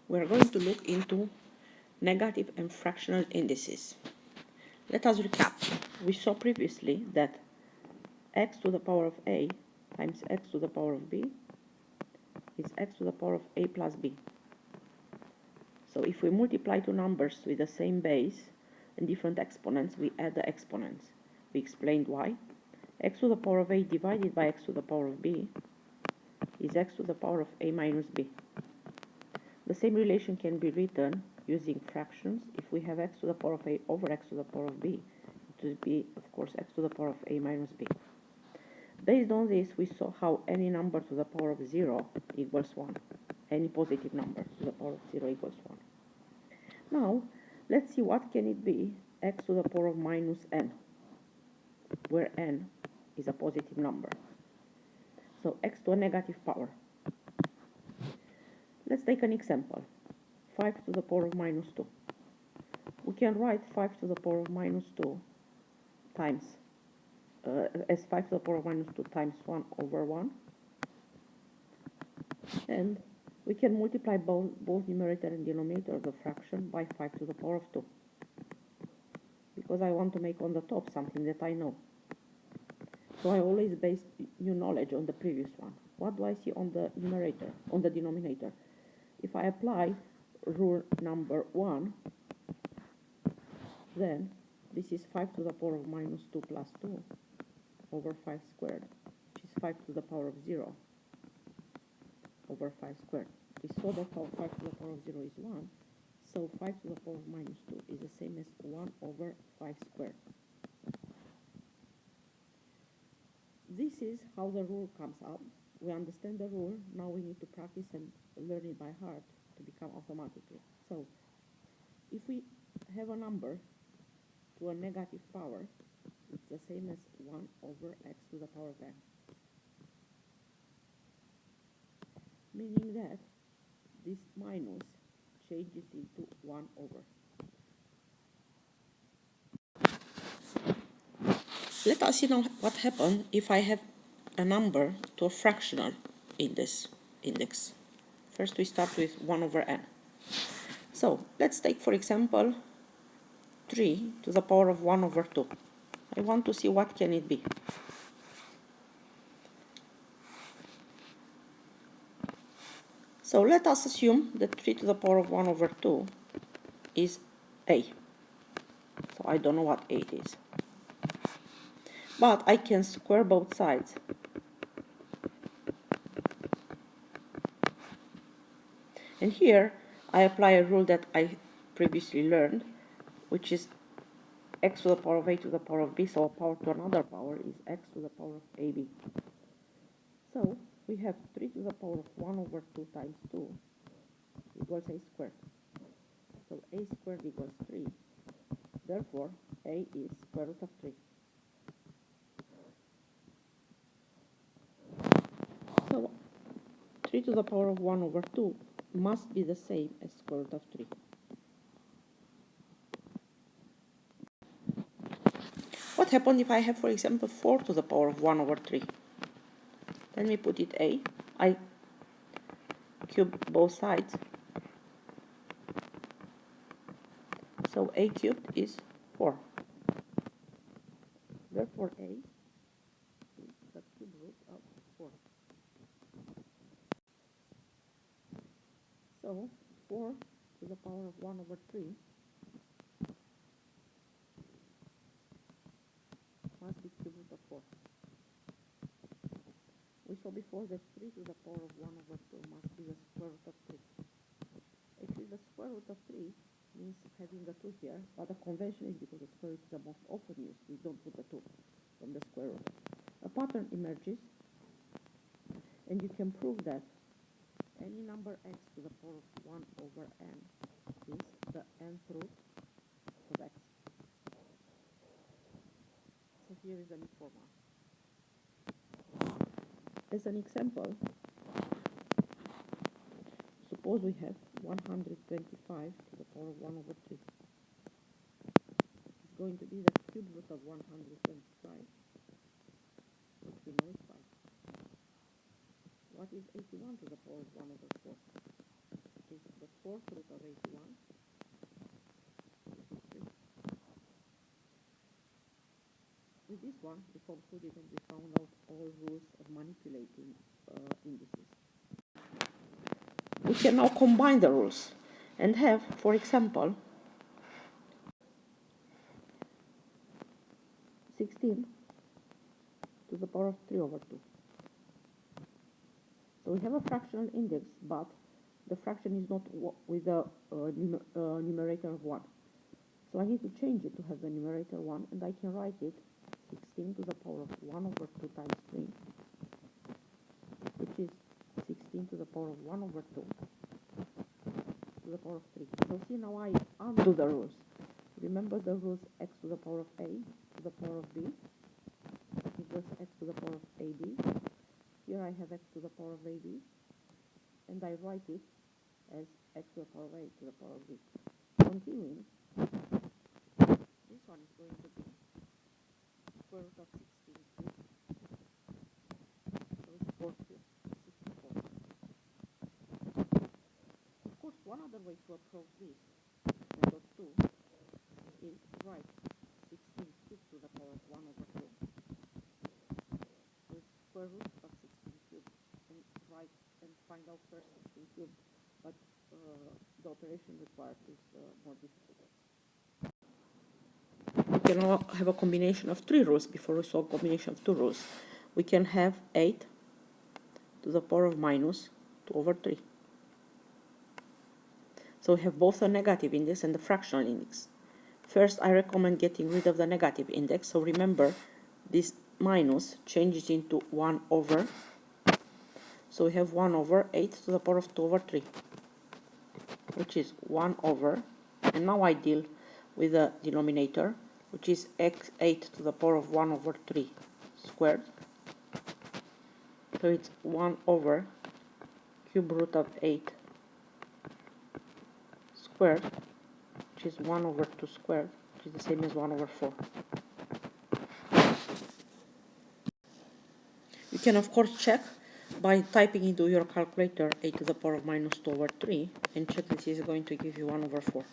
we're going to look into negative and fractional indices. Let us recap. We saw previously that x to the power of a times x to the power of b is x to the power of a plus b. So if we multiply two numbers with the same base and different exponents, we add the exponents. We explained why. X to the power of a divided by x to the power of b is x to the power of a minus b. The same relation can be written using fractions. If we have x to the power of a over x to the power of b, it will be, of course, x to the power of a minus b. Based on this, we saw how any number to the power of 0 equals 1. Any positive number to the power of 0 equals 1. Now, let's see what can it be x to the power of minus n, where n is a positive number. So x to a negative power. Let's take an example. 5 to the power of minus 2. We can write 5 to the power of minus 2 times as 5 to the power of minus 2 times 1 over 1. And we can multiply both numerator and denominator of the fraction by 5 to the power of 2. Because I want to make on the top something that I know. So I always base new knowledge on the previous one. What do I see on the numerator, on the denominator? If I apply rule number 1, then this is 5 to the power of minus 2 plus 2 over 5 squared, which is 5 to the power of 0 over 5 squared. We saw that 5 to the power of 0 is 1, so 5 to the power of minus 2 is the same as 1 over 5 squared. This is how the rule comes out. We understand the rule, now we need to practice and learn it by heart to become automatically. So, if we have a number to a negative power, it's the same as 1 over x to the power of n. Meaning that this minus changes into 1 over. Let us see now what happens if I have a number to a fractional index. First we start with 1 over n. So let's take, for example, 3 to the power of 1 over 2. I want to see what can it be. So let us assume that 3 to the power of 1 over 2 is a. So I don't know what 8 is. But I can square both sides. And here I apply a rule that I previously learned, which is x to the power of a to the power of b, so a power to another power is x to the power of ab. So we have 3 to the power of 1 over 2 times 2 equals a squared. So a squared equals 3. Therefore, a is square root of 3. So 3 to the power of 1 over 2 must be the same as square root of 3. What happens if I have, for example, 4 to the power of 1 over 3? Let me put it a. I cube both sides. So a cubed is 4. Therefore, a is the cube root of 4. So 4 to the power of 1 over 3 must be cube root of 4. We saw before that 3 to the power of 1 over 2 must be the square root of 3. Actually, the square root of 3 means having a 2 here, but the convention is because the square root is the most often used, we don't put the 2 from the square root. A pattern emerges, and you can prove that any number x to the power of 1 over n is the nth root of x. So here is the neat formula. As an example, suppose we have 125 to the power of 1 over 3. It's going to be the cube root of 125, which we know is 5. What is 81 to the power of 1 over 4? It is the 4th root of 81. With this one, we concluded and we found out all rules of manipulating indices. We can now combine the rules and have, for example, 16 to the power of 3 over 2. So we have a fractional index, but the fraction is not with the numerator of 1. So I need to change it to have the numerator 1, and I can write it 16 to the power of 1 over 2 times 3, which is 16 to the power of 1 over 2 to the power of 3. So see, now I undo the rules. Remember the rules x to the power of a to the power of b equals x to the power of ab. Here I have x to the power of ab, and I write it as x to the power of a to the power of b. Continuing, this one is going to be square root of 16 cubed, so it's 4 cubed, 64. Of course, one other way to approach this, method 2, is write 16 cubed to the power of 1 over 2. So it's square root of 16 cubed, and write and find out first 16 cubed, but the operation required is more difficult. We can now have a combination of 3 rules before we solve combination of 2 rules. We can have 8 to the power of minus 2 over 3. So we have both a negative index and a fractional index. First, I recommend getting rid of the negative index. So remember, this minus changes into 1 over. So we have 1 over 8 to the power of 2 over 3, which is 1 over. And now I deal with the denominator, which is x8 to the power of 1 over 3 squared. So it's 1 over cube root of 8 squared, which is 1 over 2 squared, which is the same as 1 over 4. You can of course check by typing into your calculator 8 to the power of minus 2 over 3, and check this is going to give you 1 over 4.